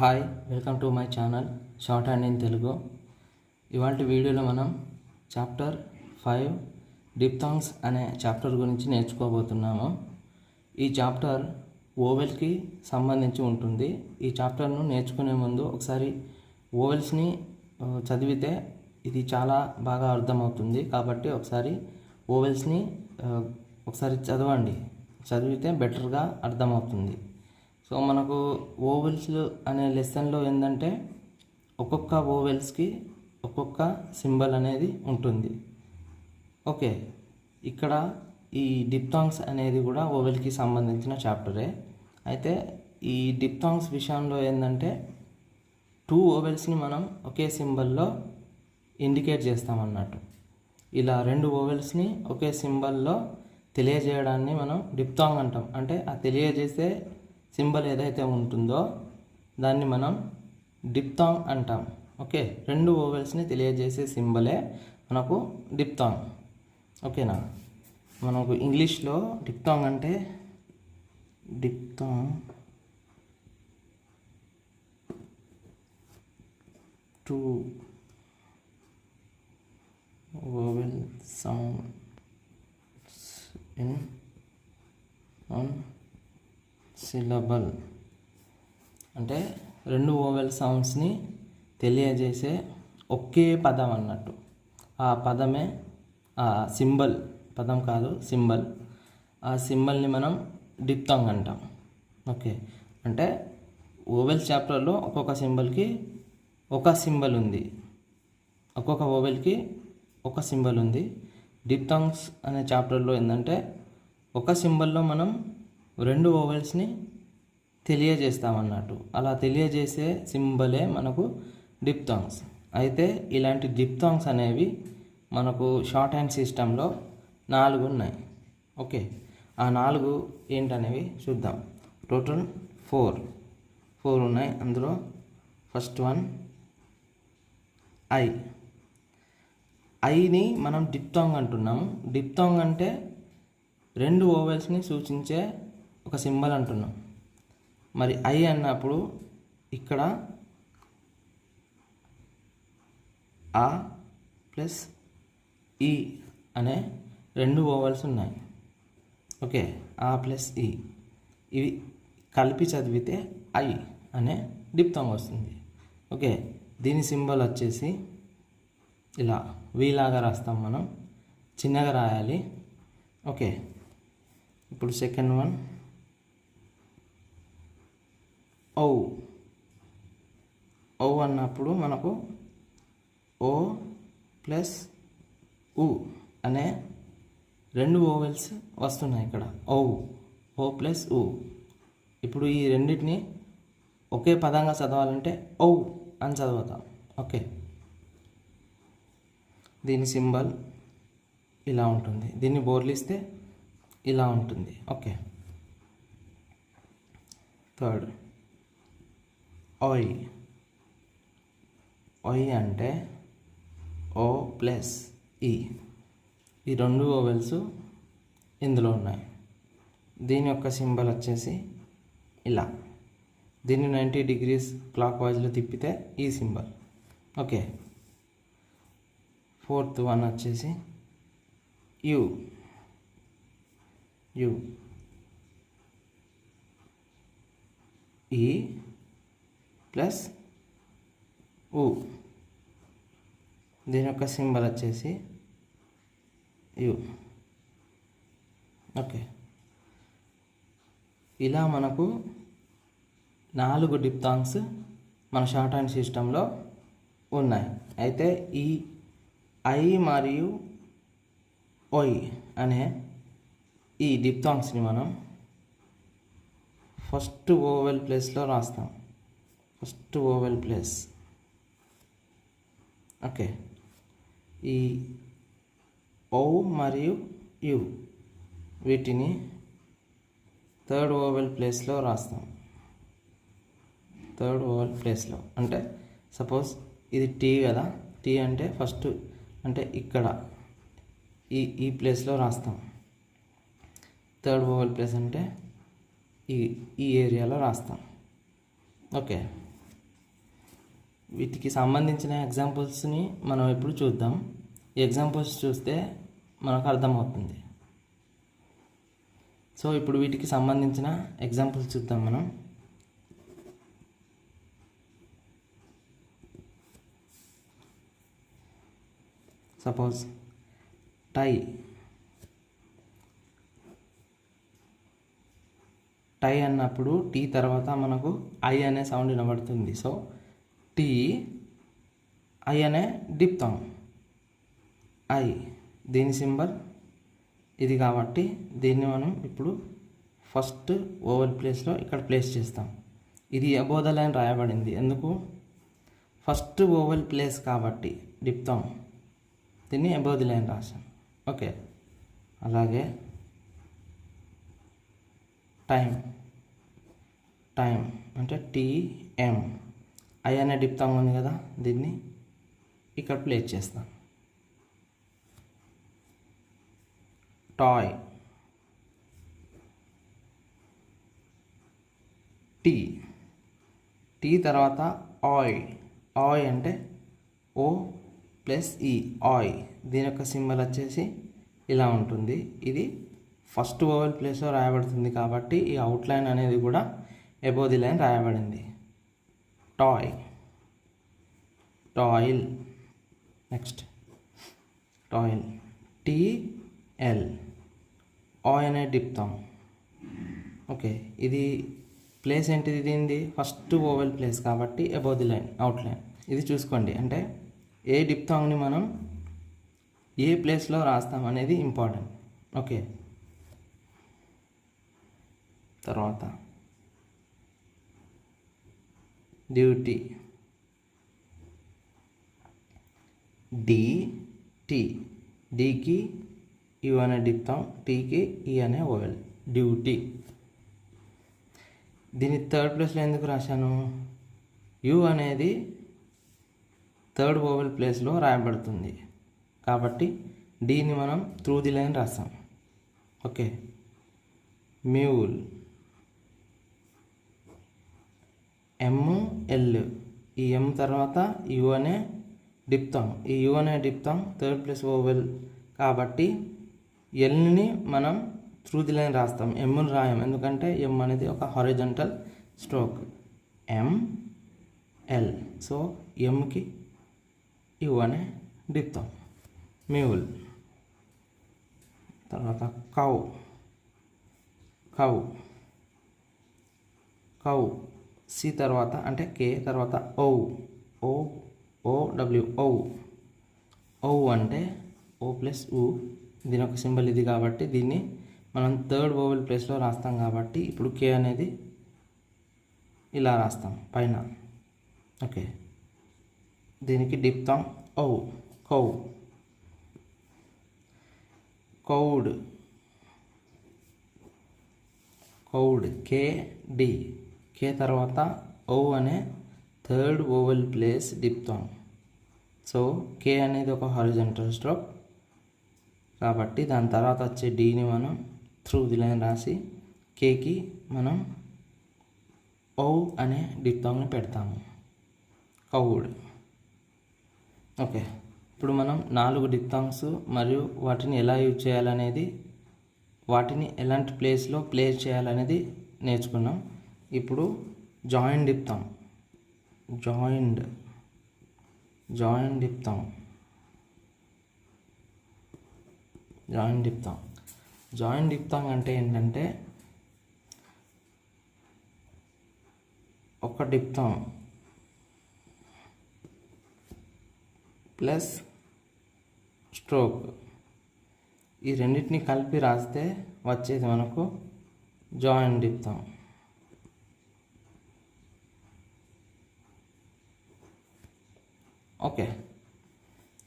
Hi, welcome to my channel short hand in Telugu. ఇవాళ వీడియోలో మనం చాప్టర్ 5 డిప్థాంగ్స్ అనే చాప్టర్ గురించి నేర్చుకోబోతున్నాము. ఈ చాప్టర్ ఓవెల్స్కి సంబంధించి ఉంటుంది. ఈ చాప్టర్ను నేర్చుకునే ముందు ఒకసారి ఓవెల్స్ని చదివితే ఇది చాలా బాగా అర్థమవుతుంది. కాబట్టి ఒకసారి ఓవెల్స్ని ఒకసారి చదివితే బెటర్గా అర్థమవుతుంది. సో మనకు ఓవెల్స్ అనే లెసన్లో ఏంటంటే ఒక్కొక్క ఓవెల్స్కి ఒక్కొక్క సింబల్ అనేది ఉంటుంది. ఓకే, ఇక్కడ ఈ డిప్థాంగ్స్ అనేది కూడా ఓవెల్కి సంబంధించిన చాప్టరే. అయితే ఈ డిప్థాంగ్స్ విషయంలో ఏంటంటే 2 ఓవెల్స్ని మనం ఒకే సింబల్లో ఇండికేట్ చేస్తామన్నట్టు. ఇలా 2 ఓవెల్స్ని ఒకే సింబల్లో తెలియజేయడాన్ని మనం డిప్థాంగ్ అంటాం. అంటే ఆ తెలియజేసే సింబల్ ఏదైతే ఉంటుందో దాన్ని మనం డిప్థాంగ్ అంటాం. ఓకే, 2 ఓవెల్స్ని తెలియజేసే సింబలే మనకు డిప్థాంగ్. ఓకేనా, మనకు ఇంగ్లీష్లో డిప్థాంగ్ అంటే డిప్థాంగ్ 2 vowel sounds in one syllable. అంటే 2 ఓవెల్ సౌండ్స్ని తెలియజేసే ఒకే పదం అన్నట్టు. ఆ పదమే ఆ సింబల్, పదం కాదు సింబల్. ఆ సింబల్ని మనం డిప్థాంగ్ అంటాం. ఓకే, అంటే ఓవెల్స్ చాప్టర్లో ఒక్కొక్క సింబల్కి ఒక సింబల్ ఉంది, ఒక్కొక్క ఓవెల్కి ఒక సింబల్ ఉంది. డిప్థాంగ్స్ అనే చాప్టర్లో ఏంటంటే ఒక సింబల్లో మనం 2 ఓవెల్స్ని తెలియజేస్తామన్నట్టు. అలా తెలియజేసే సింబలే మనకు డిప్థాంగ్స్. అయితే ఇలాంటి డిప్థాంగ్స్ అనేవి మనకు షార్ట్ హ్యాండ్ సిస్టంలో 4 ఉన్నాయి. ఓకే, ఆ 4 ఏంటనేవి చూద్దాం. టోటల్ 4 ఉన్నాయి. అందులో ఫస్ట్ వన్ ఐని మనం డిప్థాంగ్ అంటున్నాము. డిప్థాంగ్ అంటే 2 ఓవెల్స్ని సూచించే ఒక సింబల్ అంటున్నాం. మరి ఐ అన్నప్పుడు ఇక్కడ ఆ ప్లస్ ఈ అనే 2 ఓవెల్స్ ఉన్నాయి. ఓకే, ఆ ప్లస్ ఈ ఇవి కలిపి చదివితే ఐ అనే డిప్థాంగ్ వస్తుంది. ఓకే, దీని సింబల్ వచ్చేసి ఇలా వీలాగా రాస్తాం. మనం చిన్నగా రాయాలి. ఓకే, ఇప్పుడు సెకండ్ వన్ ఓ అన్నప్పుడు మనకు ఓ ప్లస్ ఉ అనే 2 ఓవెల్స్ వస్తున్నాయి ఇక్కడ. ఓ ప్లస్ ఉ. ఇప్పుడు ఈ రెండింటిని ఒకే పదంగా చదవాలంటే ఓ అని చదువుతాం. ఓకే, దీని సింబల్ ఇలా ఉంటుంది. దీన్ని బోర్లిస్తే ఇలా ఉంటుంది. ఓకే, థర్డ్ ఒయ్ అంటే ఓ ప్లస్ ఈ 2 ఓవెల్స్ ఇందులో ఉన్నాయి. దీని యొక్క సింబల్ వచ్చేసి ఇలా. దీన్ని 90 డిగ్రీస్ క్లాక్ వైజ్లో తిప్పితే ఈ సింబల్. ఓకే, ఫోర్త్ వన్ వచ్చేసి యు ఈ ప్లస్ ఉ. దీని యొక్క సింబల్ వచ్చేసి యు. ఓకే, ఇలా మనకు 4 డిప్థాంగ్స్ మన షార్ట్ హ్యాండ్ సిస్టంలో ఉన్నాయి. అయితే ఈ ఐ మరియు ఓయ్ అనే ఈ డిప్థాంగ్స్ని మనం ఫస్ట్ ఓవెల్ ప్లేస్లో రాస్తాం. First oval place. ఓకే, ఈ ఓ మరియు యు వీటిని థర్డ్ ఓవెల్ ప్లేస్లో రాస్తాం. థర్డ్ ఓవెల్ ప్లేస్లో అంటే సపోజ్ ఇది టీ కదా. టీ అంటే ఫస్ట్ అంటే ఇక్కడ ఈ ప్లేస్లో రాస్తాం. థర్డ్ ఓవెల్ ప్లేస్ అంటే ఈ ఏరియాలో రాస్తాం. ఓకే, వీటికి సంబంధించిన ఎగ్జాంపుల్స్ని మనం ఇప్పుడు చూద్దాం. ఈ ఎగ్జాంపుల్స్ చూస్తే మనకు అర్థమవుతుంది. సో ఇప్పుడు వీటికి సంబంధించిన ఎగ్జాంపుల్స్ చూద్దాం మనం. సపోజ్ టై అన్నప్పుడు టీ తర్వాత మనకు ఐ అనే సౌండ్ వినబడుతుంది. సో టీ ఐ అనే డిప్తాంగ్. ఐ దీని సింబల్ ఇది కాబట్టి దీన్ని మనం ఇప్పుడు ఫస్ట్ ఓవల్ ప్లేస్లో ఇక్కడ ప్లేస్ చేస్తాం. ఇది అబోవ్ ద లైన్ రాయబడింది. ఎందుకు? ఫస్ట్ ఓవల్ ప్లేస్ కాబట్టి డిప్తాంగ్, దీన్ని అబోవ్ ది లైన్ రాసాం. ఓకే, అలాగే టైం అంటే టీఎం, ఐ అనే డిప్తాంగ్ ఉంది కదా, దీన్ని ఇక్కడ ప్లేస్ చేస్తాం. టాయ్ టీ తర్వాత ఆయ్ అంటే ఓ ప్లస్ ఈ, ఆయ్. దీని యొక్క సింబల్ వచ్చేసి ఇలా ఉంటుంది. ఇది ఫస్ట్ ఓవల్ ప్లేస్లో రాయబడుతుంది కాబట్టి ఈ అవుట్లైన్ అనేది కూడా అబోవ్ ది లైన్ రాయబడింది. టాయిల్. నెక్స్ట్ టాయిల్, టీఎల్, ఆయ్ అనే డిప్తాంగ్. ఓకే, ఇది ప్లేస్ ఏంటిది? దీనిది ఫస్ట్ ఓవల్ ప్లేస్ కాబట్టి అబోవ్ ది లైన్, అవుట్లైన్. ఇది చూసుకోండి, అంటే ఏ డిప్తాంగ్ని మనం ఏ ప్లేస్లో రాస్తాం అనేది ఇంపార్టెంట్. ఓకే, తర్వాత డ్యూటీ, డీకి యు అనే డిప్తాంగ్, టీకి ఈ అనే ఓవెల్, డ్యూటీ. దీన్ని థర్డ్ ప్లేస్లో ఎందుకు రాశాను? యు అనేది థర్డ్ ఓవెల్ ప్లేస్లో రాయబడుతుంది కాబట్టి డీని మనం త్రూ ది లైన్ రాస్తాం. ఓకే, మ్యూల్, ఎంఎల్, ఈ ఎం తర్వాత యు అనే డిప్తాంగ్. ఈ యు అనే డిప్తాంగ్ థర్డ్ ప్లేస్ ఓవెల్ కాబట్టి ఎల్ని మనం త్రూ ది లైన్ రాస్తాం, ఎమ్ని రాయం. ఎందుకంటే ఎం అనేది ఒక horizontal stroke, ML. So Enki you అనే డిప్తాంగ్, మ్యూల్. తర్వాత కౌ సి తర్వాత అంటే కే తర్వాత ఓడబ్ల్యూ, ఓ అంటే ఓ ప్లస్ ఊ. దీని ఒక సింబల్ ఇది కాబట్టి దీన్ని మనం థర్డ్ ఓవెల్ ప్లేస్లో రాస్తాం కాబట్టి ఇప్పుడు కే అనేది ఇలా రాస్తాం పైన. ఓకే, దీనికి డిప్తాంగ్ కౌడ్, కే తర్వాత ఓ అనే third vowel place diphthong. So K అనేది ఒక హారిజాంటల్ స్ట్రోక్ కాబట్టి దాని తర్వాత వచ్చే డీని మనం త్రూ ది లైన్ రాసి కేకి మనం ఓ అనే డిప్తాంగ్ని పెడతాము, కౌడ్. ఓకే, ఇప్పుడు మనం 4 డిప్తాంగ్స్ మరియు వాటిని ఎలా యూజ్ చేయాలనేది, వాటిని ఎలాంటి ప్లేస్లో ప్లేస్ చేయాలనేది నేర్చుకున్నాం. ఇప్పుడు జాయిన్ డిప్తాంగ్, జాయిన్ డిప్తాంగ్ అంటే ఏంటంటే ఒక డిప్తాంగ్ ప్లస్ స్ట్రోక్, ఈ రెండింటిని కలిపి రాస్తే వచ్చేది మనకు జాయిన్ డిప్తాంగ్. ఓకే,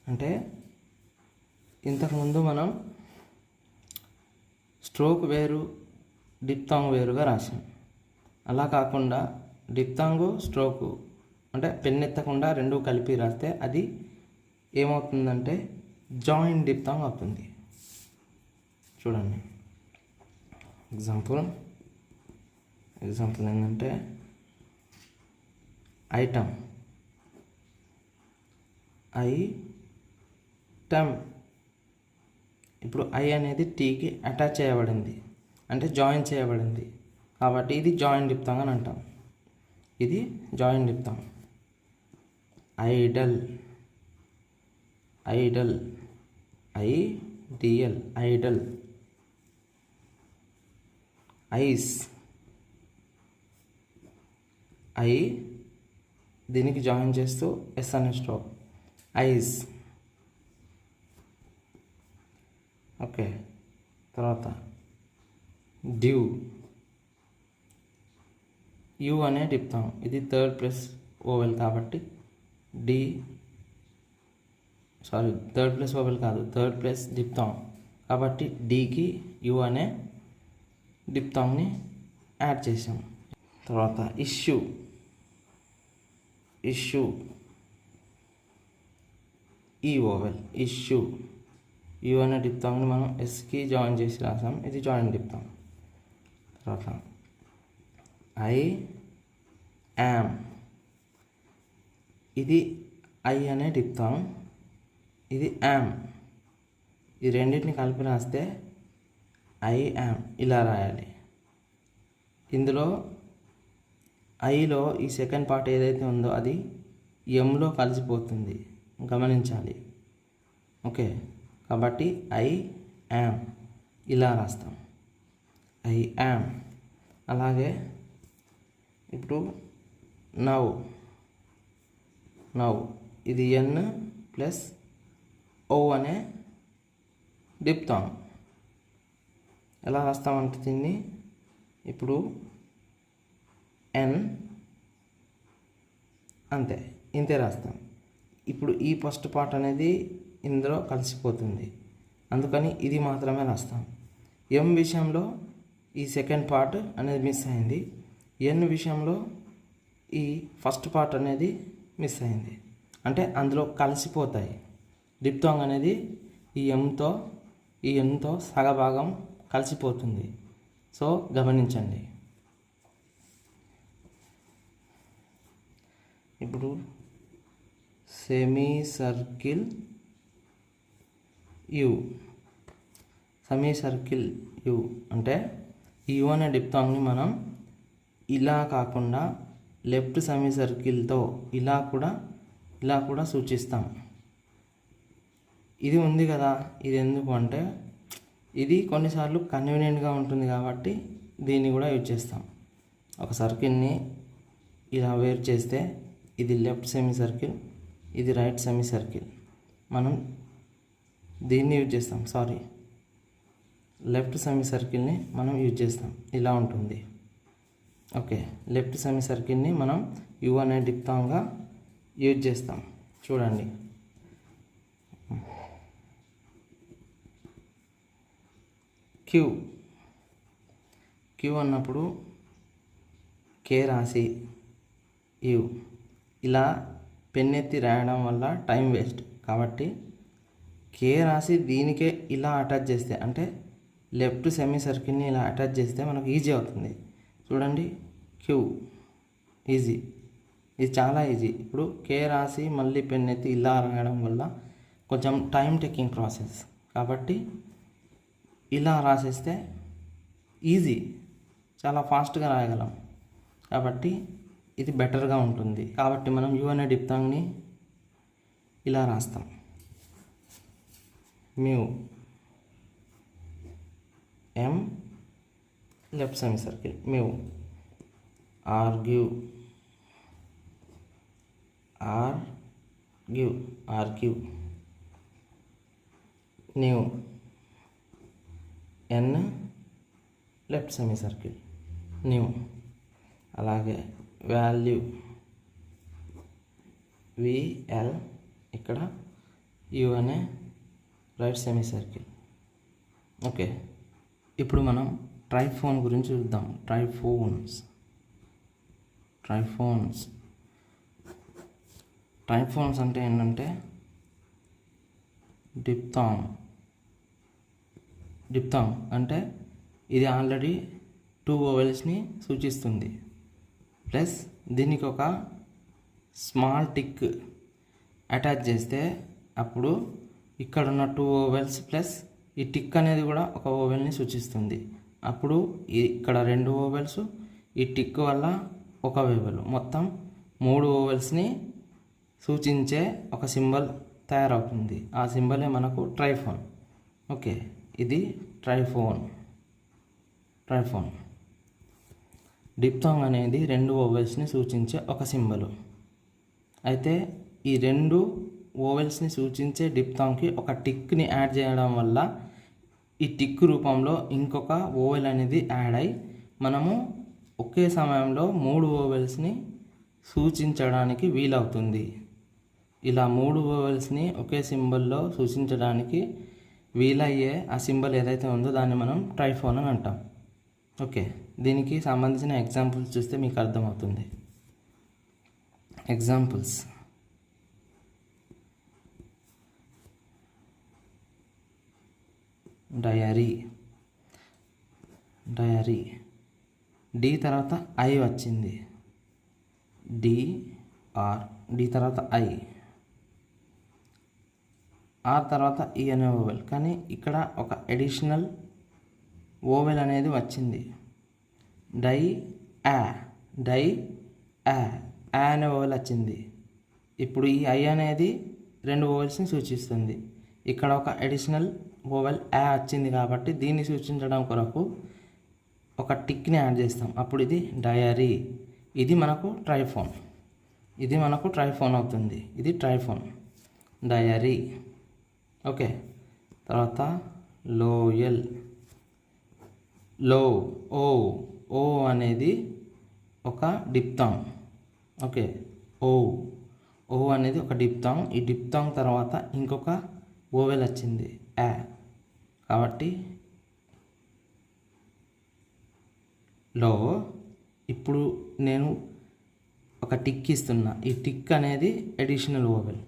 అంటే ఇంతకుముందు మనం స్ట్రోక్ వేరు డిప్తాంగ్ వేరుగా రాసాం. అలా కాకుండా డిప్తాంగు స్ట్రోకు అంటే పెన్ ఎత్తకుండా రెండు కలిపి రాస్తే అది ఏమవుతుందంటే జాయిన్ డిప్తాంగ్ అవుతుంది. చూడండి, ఎగ్జాంపుల్ ఏంటంటే ఐటమ్ ఐటమ్. ఇప్పుడు ఐ అనేది టీకి అటాచ్ చేయబడింది, అంటే జాయిన్ చేయబడింది, కాబట్టి ఇది జాయిన్ డిప్తాంగ్ అని అంటాం. ఇది join diphthong. Idol, Idol, ideal, Idol. Ice, I దీనికి జాయిన్ చేస్తూ ఎస్ అనే స్టాప్. ఐస్. ఓకే, తర్వాత డ్యూ. యూ అనే డిప్తాం. ఇది థర్డ్ ప్లస్ ఓవెల్ కాబట్టి థర్డ్ ప్లస్ ఓవెల్ కాదు, థర్డ్ ప్లస్ డిప్తాం కాబట్టి డీకి యూ అనే డిప్తాంని యాడ్ చేసాం. తర్వాత ఇష్యూ. ఇష్యూ, ఈ ఓవెల్. ఇష్యూ, యూ అనే డిప్తాంని మనం ఎస్కి జాయిన్ చేసి రాసాం, ఇది జాయిన్ డిప్తాం. తర్వాత ఐ యామ్. ఇది ఐ అనే డిప్తాం, ఇది యామ్. ఈ రెండింటిని కలిపి రాస్తే ఐ యామ్ ఇలా రాయాలి. ఇందులో ఐలో ఈ సెకండ్ పార్ట్ ఏదైతే ఉందో అది ఎంలో కలిసిపోతుంది, గమనించాలి. ఓకే, కాబట్టి ఐ యామ్ ఇలా రాస్తాం, ఐ యామ్. అలాగే ఇప్పుడు నౌ. నౌ ఇది ఎన్ ప్లస్ ఓ అనే డిప్తాం. ఎలా రాస్తామంటే దీన్ని ఇప్పుడు ఎన్ అంతే, ఇంతే రాస్తాం. ఇప్పుడు ఈ ఫస్ట్ పార్ట్ అనేది ఇందులో కలిసిపోతుంది, అందుకని ఇది మాత్రమే రాస్తాం. ఎం విషయంలో ఈ సెకండ్ పార్ట్ అనేది మిస్ అయింది, ఎన్ విషయంలో ఈ ఫస్ట్ పార్ట్ అనేది మిస్ అయింది, అంటే అందులో కలిసిపోతాయి. డిప్తాంగ్ అనేది ఈ ఎన్తో సగభాగం కలిసిపోతుంది. సో గమనించండి. ఇప్పుడు semi circle you. Semi circle you అంటే ఈ యు అనే డిప్తాంగ్ని మనం ఇలా కాకుండా లెఫ్ట్ సెమీ సర్కిల్తో ఇలా కూడా సూచిస్తాం. ఇది ఉంది కదా, ఇది ఎందుకు అంటే ఇది కొన్నిసార్లు కన్వీనియంట్గా ఉంటుంది కాబట్టి దీన్ని కూడా యూజ్ చేస్తాం. ఒక సర్కిల్ని ఇలా వేరు చేస్తే ఇది లెఫ్ట్ సెమీ సర్కిల్, ఇది రైట్ సెమీ సర్కిల్, మనం దీన్ని యూజ్ చేస్తాం. లెఫ్ట్ సెమీ సర్కిల్ని మనం యూజ్ చేస్తాం, ఇలా ఉంటుంది. ఓకే, లెఫ్ట్ సెమీ సర్కిల్ని మనం యు అనే డిప్తాంగా యూజ్ చేస్తాం. చూడండి, క్యూ అన్నప్పుడు కే రాసి యు ఇలా పెన్నెత్తి రాయడం వల్ల టైం వేస్ట్, కాబట్టి కే రాసి దీనికే ఇలా అటాచ్ చేస్తే, అంటే లెఫ్ట్ సెమీ సర్కిల్ని ఇలా అటాచ్ చేస్తే మనకు ఈజీ అవుతుంది. చూడండి, క్యూ ఈజీ, ఇది చాలా ఈజీ. ఇప్పుడు కే రాసి మళ్ళీ పెన్నెత్తి ఇలా రాయడం వల్ల కొంచెం టైం టేకింగ్ ప్రాసెస్, కాబట్టి ఇలా రాసేస్తే ఈజీ, చాలా ఫాస్ట్గా రాయగలం. కాబట్టి ఇది బెటర్గా ఉంటుంది. కాబట్టి మనం యు అనే డిప్తాంగ్ని ఇలా రాస్తాం. Mew, M left semi circle, mew. Argue, argue. New, N left semi circle, new. అలాగే వాల్యూ, విఎల్, ఇక్కడ యు అనే రైట్ సెమీ సర్కిల్. ఓకే, ఇప్పుడు మనం ట్రైఫోన్ గురించి చూద్దాం. ట్రైఫోన్స్ అంటే ఏంటంటే డిప్తాంగ్ అంటే ఇది ఆల్రెడీ 2 వోవెల్స్ని సూచిస్తుంది, ప్లస్ దీనికి ఒక స్మాల్ టిక్ అటాచ్ చేస్తే అప్పుడు ఇక్కడ ఉన్న 2 ఓవెల్స్ ప్లస్ ఈ టిక్ అనేది కూడా ఒక ఓవెల్ని సూచిస్తుంది. అప్పుడు ఇక్కడ 2 ఓవెల్స్, ఈ టిక్ వల్ల ఒక ఓవెల్, మొత్తం 3 ఓవెల్స్ని సూచించే ఒక సింబల్ తయారవుతుంది. ఆ సింబలే మనకు ట్రైఫోన్. ఓకే, ఇది ట్రైఫోన్. డిప్థాంగ్ అనేది 2 ఓవెల్స్ని సూచించే ఒక సింబలు. అయితే ఈ 2 ఓవెల్స్ని సూచించే డిప్థాంగ్కి ఒక టిక్ని యాడ్ చేయడం వల్ల ఈ టిక్ రూపంలో ఇంకొక ఓవెల్ అనేది యాడ్ అయి మనము ఒకే సమయంలో 3 ఓవెల్స్ని సూచించడానికి వీలవుతుంది. ఇలా 3 ఓవెల్స్ని ఒకే సింబల్లో సూచించడానికి వీలయ్యే ఆ సింబల్ ఏదైతే ఉందో దాన్ని మనం ట్రైఫోన్ అని అంటాం. ఓకే, దీనికి సంబంధించిన ఎగ్జాంపుల్స్ చూస్తే మీకు అర్థమవుతుంది. ఎగ్జాంపుల్స్: డయరీ. డి తర్వాత ఐ వచ్చింది. డి తర్వాత ఐ. ఆర్ తర్వాత ఈ అనే ఓవెల్, కానీ ఇక్కడ ఒక అడిషనల్ ఓవెల్ అనేది వచ్చింది. డై అనే ఓవెల్ వచ్చింది. ఇప్పుడు ఈ ఐ అనేది 2 ఓవెల్స్ని సూచిస్తుంది. ఇక్కడ ఒక అడిషనల్ ఓవెల్ వచ్చింది కాబట్టి దీన్ని సూచించడం కొరకు ఒక టిక్ని యాడ్ చేస్తాం. అప్పుడు ఇది డయరీ. ఇది మనకు ట్రైఫోన్ అవుతుంది. ఇది ట్రైఫోన్, డయరీ. ఓకే, తర్వాత లోయల్. ఓ అనేది ఒక డిప్థాంగ్. ఓకే, ఓ అనేది ఒక డిప్థాంగ్. ఈ డిప్థాంగ్ తర్వాత ఇంకొక ఓవెల్ వచ్చింది, కాబట్టి లో. ఇప్పుడు నేను ఒక టిక్ ఇస్తున్నా. ఈ టిక్ అనేది అడిషనల్ ఓవెల్.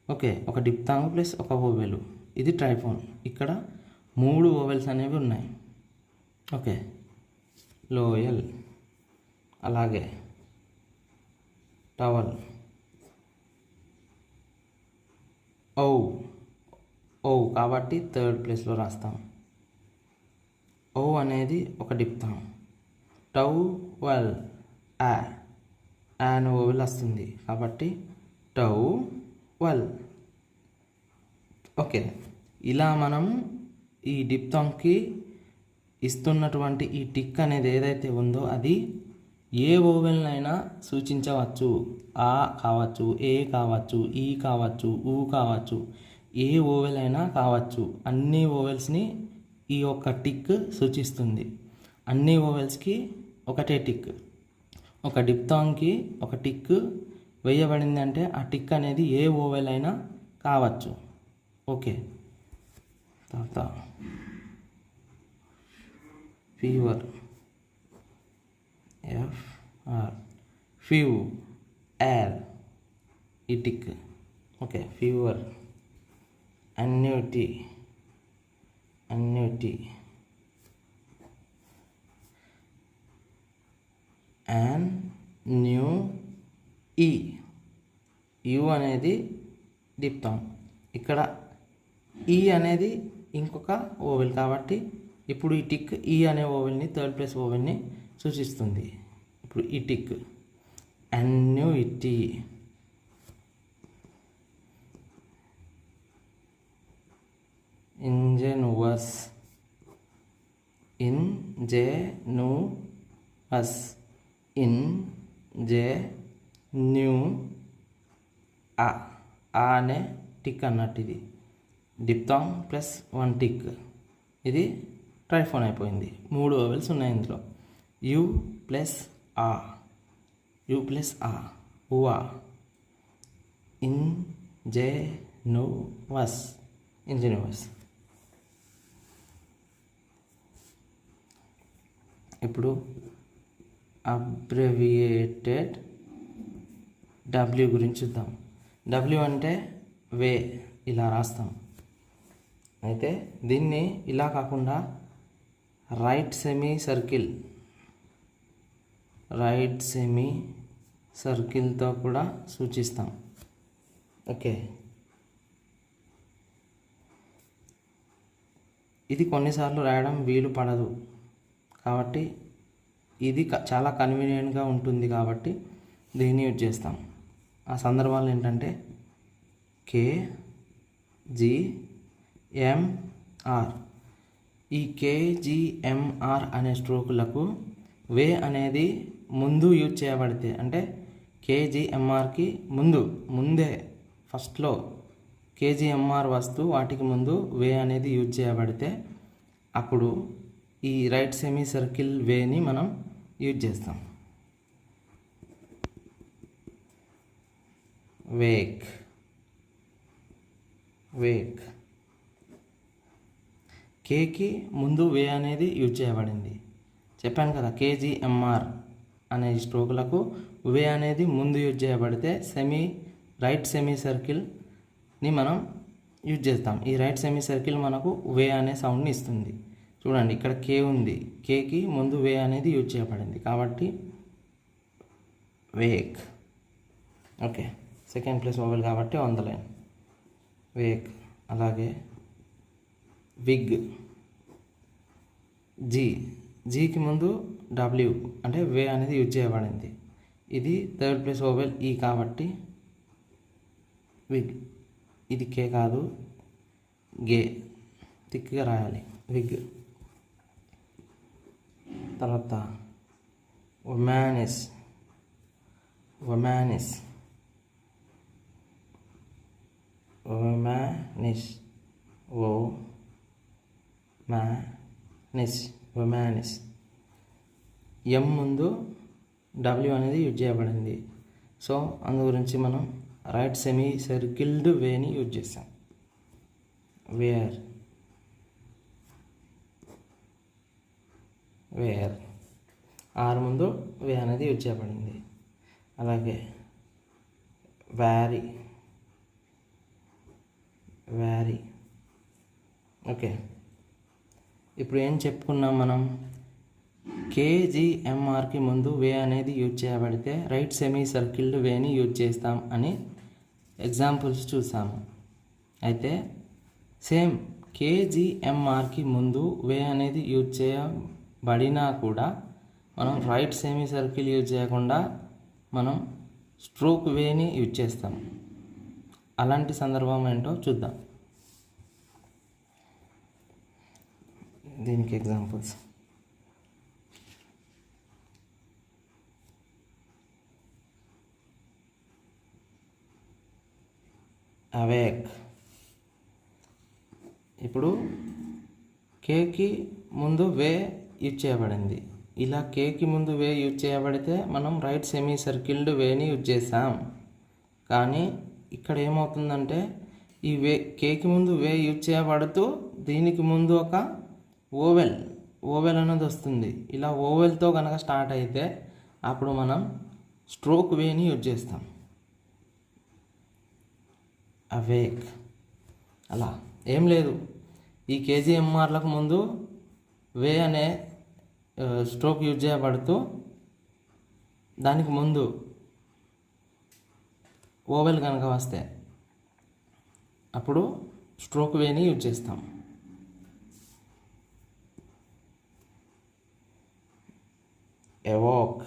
ఓకే, ఒక డిప్థాంగ్ ప్లస్ ఒక ఓవెల్. ఇది ట్రైఫోన్. ఇక్కడ 3 ఓవెల్స్ అనేవి ఉన్నాయి. Okay, loyal. అలాగే టవల్. ఓ కాబట్టి 3rd ప్లేస్లో రాస్తాం. ఓ అనేది ఒక డిప్థాంగ్. టవల్ అనే ఓవెల్ వస్తుంది కాబట్టి టవల్. ఓకే, ఇలా మనం ఈ డిప్థాంగ్కి ఇస్తున్నటువంటి ఈ టిక్ అనేది ఏదైతే ఉందో అది ఏ ఓవెల్నైనా సూచించవచ్చు. ఆ కావచ్చు, ఏ కావచ్చు, ఈ కావచ్చు, ఊ కావచ్చు, ఏ ఓవెల్ అయినా కావచ్చు. అన్ని ఓవెల్స్ని ఈ యొక్క టిక్ సూచిస్తుంది. అన్ని ఓవెల్స్కి ఒకటే టిక్. ఒక డిప్థాంగ్కి ఒక టిక్ వేయబడింది అంటే ఆ టిక్ అనేది ఏ ఓవెల్ అయినా కావచ్చు. ఓకే, తర్వాత ఫీవర్. ఫీవ్ ఈ tick. Okay, fever. Annuity. You అనేది డిప్థాంగ్. ఇక్కడ ఈ అనేది ఇంకొక ఓవెల్ కాబట్టి ఇప్పుడు ఈ టిక్ ఈ అనే ఓవెల్ని 3rd ప్లేస్ ఓవెల్ని సూచిస్తుంది. ఇప్పుడు ఈ టిక్ అన్యూటీ. ఇంజెన్యువస్. అనే టిక్ అన్నట్టు. ఇది డిప్థాంగ్ ప్లస్ 1 టిక్. ఇది ట్రైఫోన్ అయిపోయింది. 3 ఓవెల్స్ ఉన్నాయి ఇందులో. యు ప్లస్ ఆ. ఇంజెన్యువస్. ఇప్పుడు అబ్రివియేటెడ్ డబ్ల్యూ గురించి చూద్దాం. డబ్ల్యూ అంటే వే, ఇలా రాస్తాం. అయితే దీన్ని ఇలా కాకుండా రైట్ సెమీ సర్కిల్తో కూడా సూచిస్తాం. ఓకే, ఇది కొన్నిసార్లు రాయడం వీలు పడదు కాబట్టి ఇది చాలా కన్వీనియంట్గా ఉంటుంది కాబట్టి దీన్ని యూజ్ చేస్తాం. ఆ సందర్భాలు ఏంటంటే KGMR. ఈ KGMR అనే స్ట్రోకులకు వే అనేది ముందు యూజ్ చేయబడితే, అంటే KGMRకి ముందే ఫస్ట్లో KGMR వస్తూ వాటికి ముందు వే అనేది యూజ్ చేయబడితే అప్పుడు ఈ రైట్ సెమీ సర్కిల్ వేని మనం యూజ్ చేస్తాం. వేక్. కేకి ముందు వే అనేది యూజ్ చేయబడింది. చెప్పాను కదా, KGMR అనే స్ట్రోకులకు వే అనేది ముందు యూజ్ చేయబడితే రైట్ సెమీ సర్కిల్ని మనం యూజ్ చేస్తాం. ఈ రైట్ సెమీ సర్కిల్ మనకు వే అనే సౌండ్ని ఇస్తుంది. చూడండి, ఇక్కడ K ఉంది, Kకి ముందు వే అనేది యూజ్ చేయబడింది కాబట్టి Wake. Okay, second place vowel కాబట్టి ఆన్ ద లైన్ వేక్. అలాగే విగ్. జీకి ముందు W అంటే వే అనేది యూజ్ చేయబడింది. ఇది థర్డ్ ప్లేస్ వోవెల్ ఈ కాబట్టి విగ్. ఇది K కాదు, గే, థిక్గా రాయాలి విగ్. తర్వాత వొమానిస్. ఎం ముందు W అనేది యూజ్ చేయబడింది. సో అందు గురించి మనం రైట్ సెమీ సర్కిల్డ్ వేని యూజ్ చేస్తాం. వేర్. ఆర్ ముందు వే అనేది యూజ్ చేయబడింది. అలాగే వ్యారీ. ఓకే, ఇప్పుడు ఏం చెప్పుకున్నాం మనం? KGMRకి ముందు వే అనేది యూజ్ చేయబడితే రైట్ సెమీ సర్కిల్డ్ వేని యూజ్ చేస్తాం అని ఎగ్జాంపుల్స్ చూసాము. అయితే సేమ్ KGMRకి ముందు వే అనేది యూజ్ చేయబడినా కూడా మనం రైట్ సెమీ సర్కిల్ యూజ్ చేయకుండా మనం స్ట్రోక్ వేని యూజ్ చేస్తాం. అలాంటి సందర్భం ఏంటో చూద్దాం. దీనికి ఎగ్జాంపుల్స్ అవేక్. ఇప్పుడు కేకి ముందు వే యూజ్ చేయబడింది. ఇలా కేకి ముందు వే యూజ్ చేయబడితే మనం రైట్ సెమీ సర్కిల్డ్ వేని యూజ్ చేస్తాం. కానీ ఇక్కడ ఏమవుతుందంటే ఈ కేకి ముందు వే యూజ్ చేయబడుతూ దీనికి ముందు ఒక ఓవెల్ అనేది వస్తుంది. ఇలా ఓవెల్తో కనుక స్టార్ట్ అయితే అప్పుడు మనం స్ట్రోక్ వేని యూజ్ చేస్తాం. అవేక్. అలా ఏం లేదు, ఈ KGMRలకు ముందు వే అనే స్ట్రోక్ యూజ్ చేయబడుతూ దానికి ముందు ఓవెల్ కనుక వస్తే అప్పుడు స్ట్రోక్ వేని యూజ్ చేస్తాం. ఎవోక్.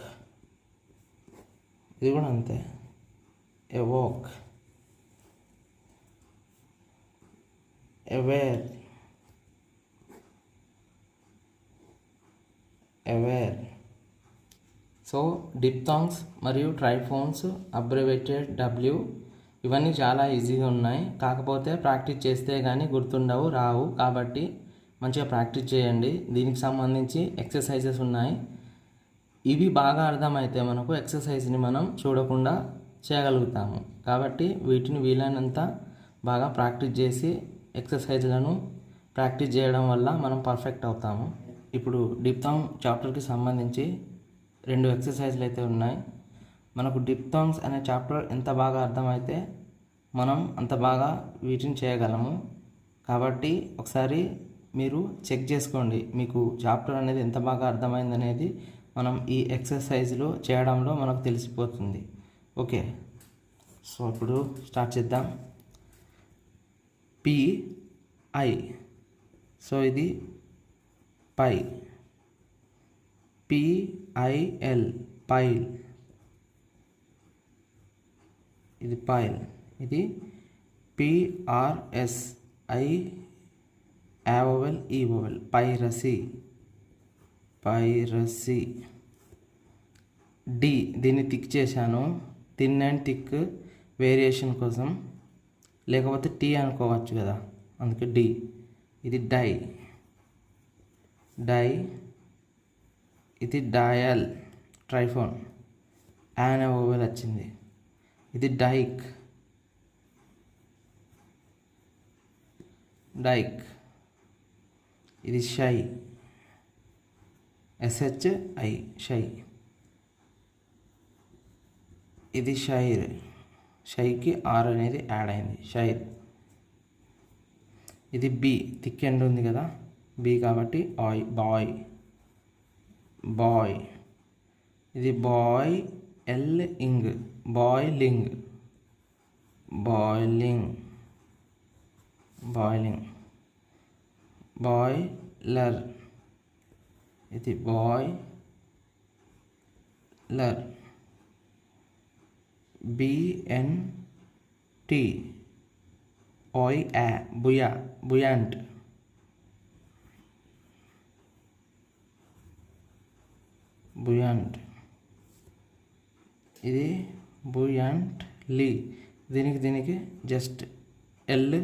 ఇది కూడా అంతే, ఎవోక్. అవేర్. సో డిప్థాంగ్స్ మరియు ట్రైఫోన్స్, అబ్రివేటెడ్ W ఇవన్నీ చాలా ఈజీగా ఉన్నాయి. కాకపోతే ప్రాక్టీస్ చేస్తే కానీ గుర్తుండవు, రావు. కాబట్టి మంచిగా ప్రాక్టీస్ చేయండి. దీనికి సంబంధించి ఎక్సర్సైజెస్ ఉన్నాయి. ఇవి బాగా అర్థమైతే మనకు ఎక్సర్సైజ్ని మనం చూడకుండా చేయగలుగుతాము. కాబట్టి వీటిని వీలైనంత బాగా ప్రాక్టీస్ చేసి ఎక్సర్సైజ్లను ప్రాక్టీస్ చేయడం వల్ల మనం పర్ఫెక్ట్ అవుతాము. ఇప్పుడు డిప్థాంగ్ చాప్టర్కి సంబంధించి 2 ఎక్సర్సైజ్లు అయితే ఉన్నాయి. మనకు డిప్థాంగ్స్ అనే చాప్టర్ ఎంత బాగా అర్థమైతే మనం అంత బాగా వీటిని చేయగలము. కాబట్టి ఒకసారి మీరు చెక్ చేసుకోండి, మీకు చాప్టర్ అనేది ఎంత బాగా అర్థమైంది అనేది మనం ఈ ఎక్సర్సైజ్లు చేయడంలో మనకు తెలిసిపోతుంది. ఓకే, సో ఇప్పుడు స్టార్ట్ చేద్దాం. PI. సో ఇది పై. PIL pile. ఇది పైల్. ఇది PRS I vowel E vowel piracy. D దీన్ని టిక్ చేశాను. థిన్ అండ్ థిక్ వేరియేషన్ కోసం, లేకపోతే టీ అనుకోవచ్చు కదా, అందుకే D. ఇది డై. ఇది డయల్ ట్రైఫోన్ అనే ఓవెల్ వచ్చింది. ఇది డైక్. ఇది షై. SHI shy. ఇది షైర్. షైకి R అనేది యాడ్ అయింది, షైర్. ఇది B థిక్ ఎండ్ ఉంది కదా, B కాబట్టి బాయ్. ఇది బాయ్ L-ing బాయిలింగ్. బాయిలర్. ఇది బాయిలర్. BNT buoyant. ఇది buoyantly. దీనికి జస్ట్ LE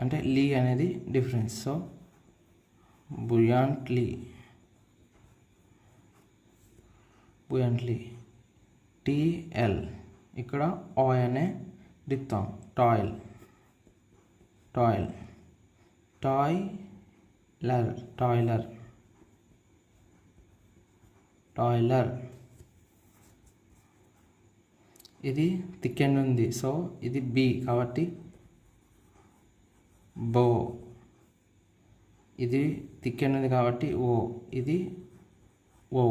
అంటే లీ అనేది డిఫరెన్స్. So buoyantly. TL. ఇక్కడ ఓయ్ అనే డిప్తాం. టాయిలర్. ఇది థిక్ ఎండ్ ఉంది, సో ఇది B కాబట్టి బో. ఇది థిక్ ఎండ్ ఉంది కాబట్టి O. ఇది O.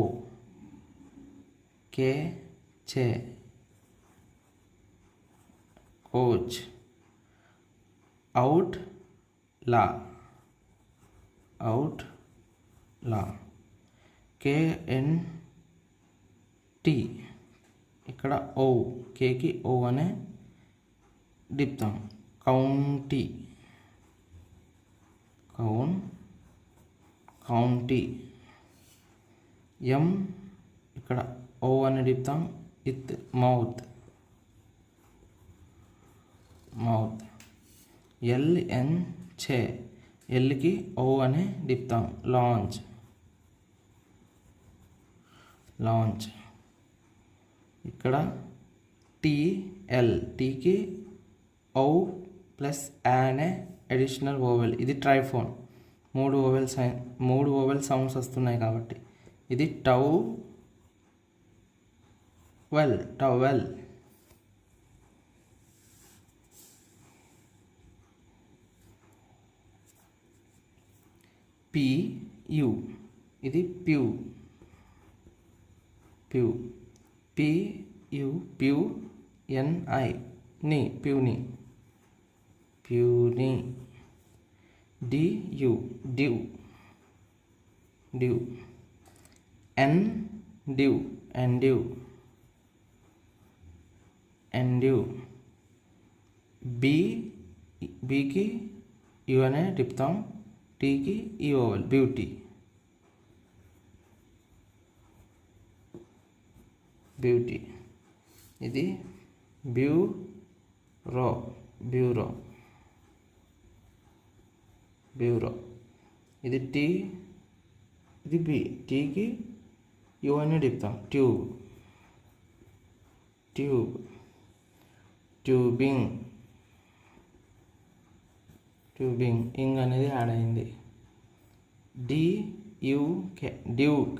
చే కోచ్. అవుట్ లా. KNT. ఇక్కడ O, కేకి O అనే డిప్తాం. కౌంటీ. M ఇక్కడ O అని డిప్తాం. ఇత్ మౌత్. LN చే. ఎల్కి O అని డిప్తాం. లాంచ్. ఇక్కడ TL. టీకి O ప్లస్ అనే అడిషనల్ ఓవెల్. ఇది ట్రైఫోన్. మూడు ఓవెల్ సౌండ్స్ వస్తున్నాయి కాబట్టి. ఇది టవల్. PU. ఇది ప్యూ. PUNI ని ప్యూని. DU due. ఎండ్యూ. బీకి యు అనే తిప్పుతాం. టీకి ఈ ఓవల్. బ్యూటీ. ఇది బ్యూరో. ఇది టీ. ఇది బి. టీకి యు అని తిప్పుతాం. ట్యూబింగ్. ఇంగ్ అనేది యాడ్ అయింది. డ్యూక్.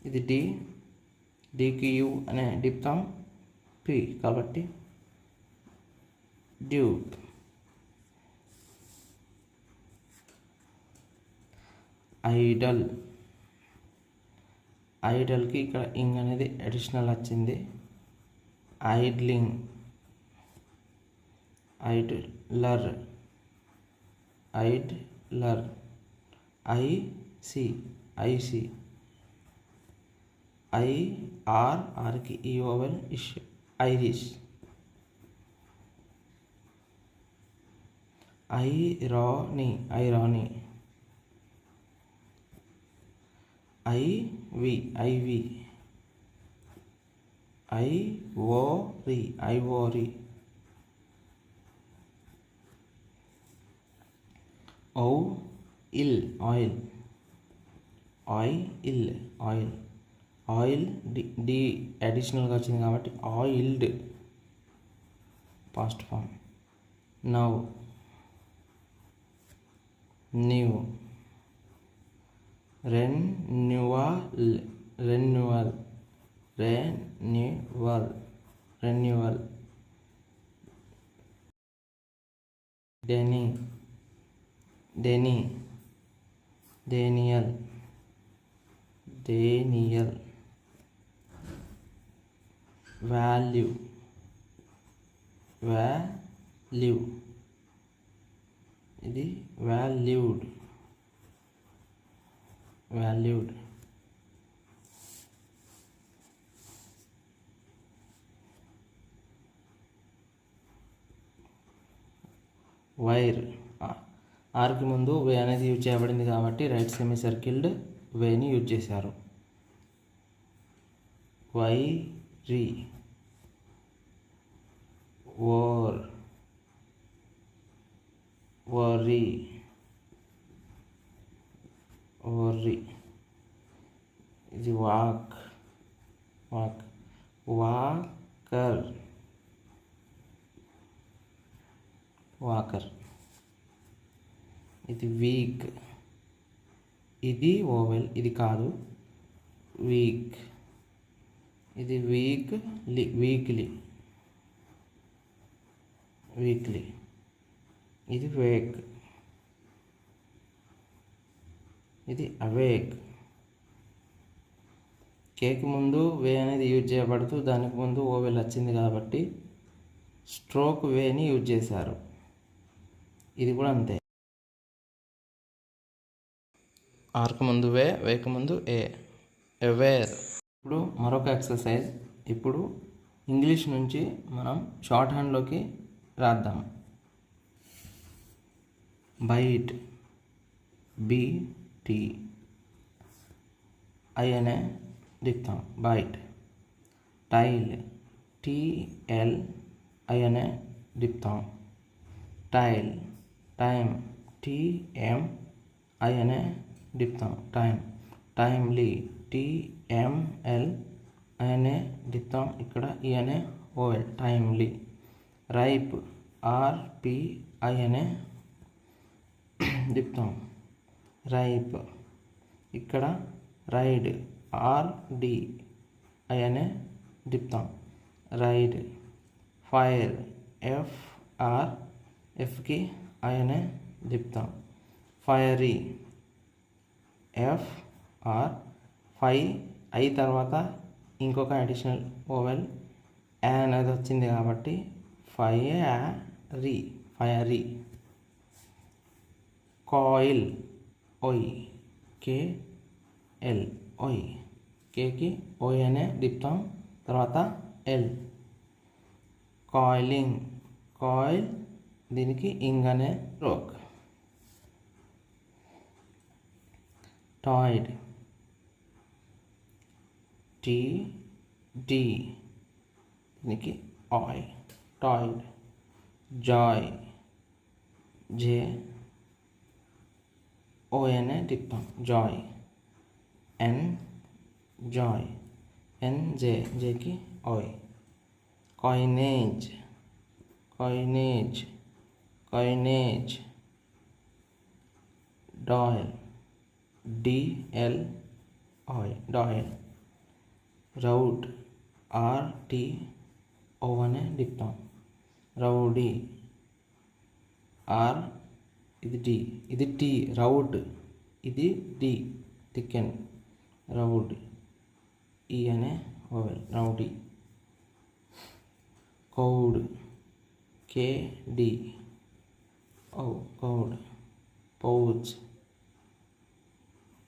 ఇది డీకి యు అనే డిప్తాం. పి కాబట్టి డ్యూక్. ఐడల్. ఐడల్కి ఇక్కడ ఇంగ్ అనేది అడిషనల్ వచ్చింది. Idling, idler, idler, icy, icy, ఆర్కి E vowel ish, Irish, irony, irony, ivy, ivy, ivory, ivory, oil, oil, oil, oil, oil D అడిషనల్గా వచ్చింది కాబట్టి oiled past form. Now, new, renewal, renewal, renewal, renewal, deny, deny, Daniel, Daniel, value, value, ఇది valued, valued, wire. ఆర్కి ముందు way అనేది use చేయబడింది కాబట్టి right semi circled వేని use చేశారు. వైరీ, వోర్, worry, worry, ఇది walk, walk, walker, walker, ఇది weak, ఇది ఓవెల్, ఇది కాదు, వీక్, ఇది వీక్లీ, వీక్లీ, వీక్లీ, ఇది వేక్, ఇది అవేక్. కేక్ ముందు వే అనేది యూజ్ చేయబడుతూ దానికి ముందు ఓవెల్ వచ్చింది కాబట్టి స్ట్రోక్ వేని యూజ్ చేశారు. ఇది కూడా అంతే. ఆర్కు ముందు వే, వేకు ముందు ఏ, అవేర్. ఇప్పుడు మరొక ఎక్సర్సైజ్. ఇప్పుడు ఇంగ్లీష్ నుంచి మనం షార్ట్ హ్యాండ్లోకి రాద్దాం. బైట్, BT, I అనే దిక్తాం, బైట్. టైల్, TL, I అనే దిక్తాం, టైల్. టైమ్, TM, I అనే దిక్తాం, టైమ్. టైమ్లీ, TML, I అనే దిక్తాం, ఇక్కడ ఈ అనే ఓవెల్, టైమ్లీ. రైప్, RPI అనే దిప్తాం, రైప్. ఇక్కడ రైడ్, RDI అనే దిప్తాం, రైడ్. ఫైర్, FRFకి I అనే దిప్తాం, ఫైరీ. FR, I తర్వాత ఇంకొక అడిషనల్ ఓవెల్ ఏ అనేది వచ్చింది కాబట్టి fiery, fiery. Coil, OI, KL, OI, కేకి OI అనే దిప్తాం, తర్వాత ఎల్. కాయిలింగ్, కాయిల్, దీనికి ఇంగ్ అనే స్ట్రోక్. టాయిడ్, TD, దీనికి OI, టాయిడ్. జాయ్, JOI అనే దిప్తాం, జాయ్. జాయ్, NJ, జేకి OI. Coinage, coinage, coinage. Doyle, DLOI, Doyle. Rout, RTO అనే diphthong, rowdy. R, ఇది D, ఇది T, రౌడ్. ఇది డి థికెన్ రౌడీ. ఈ అనే ఓవెల్ రౌడీ. కౌడ్ కేడి కౌడ్. పౌచ్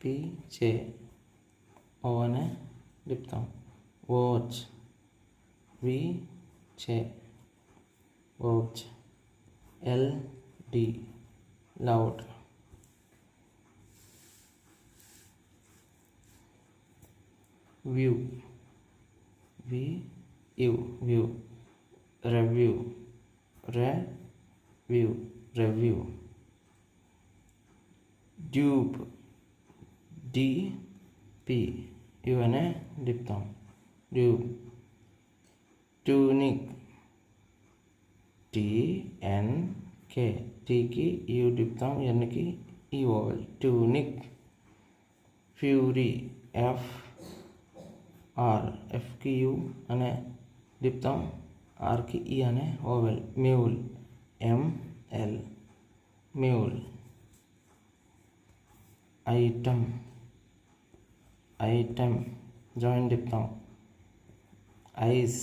పీచే ఓ అనే డిప్తాం. వాచ్ వీచే watch. LD loud. View view. Review review. Dupe DP you అనే డిప్తాం. డ్యూప్. ట్యూనిక్ టిఎన్కే టీకి యు డిప్తాం, ఎన్కి ఈ ఓవెల్. ట్యూనిక్. ఫ్యూరీ ఎఫ్కి యు అనే డిప్తాం, ఆర్కి ఈ అనే vowel. Mule ML mule. Item join diphthong. Ice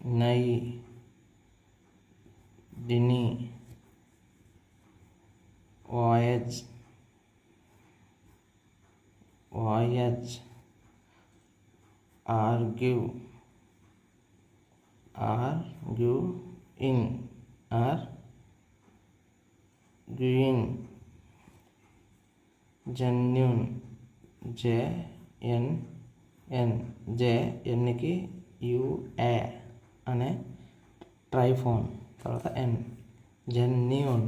nigh డిని. వాయజ్ ఆర్గ్యూయిన్. Genuine జేఎన్కి UA అనే ట్రైఫోన్ తర్వాత ఎన్. జెన్యూన్.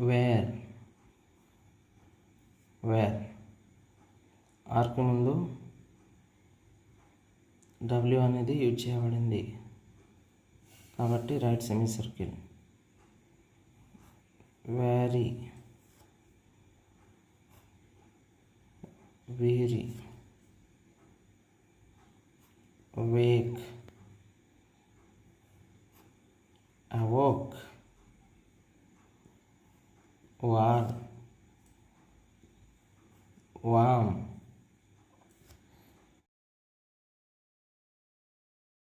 వేర్ ఆర్కి ముందు డబ్ల్యూ అనేది యూజ్ చేయబడింది కాబట్టి right semi circle. Vary wake awoke. వామ్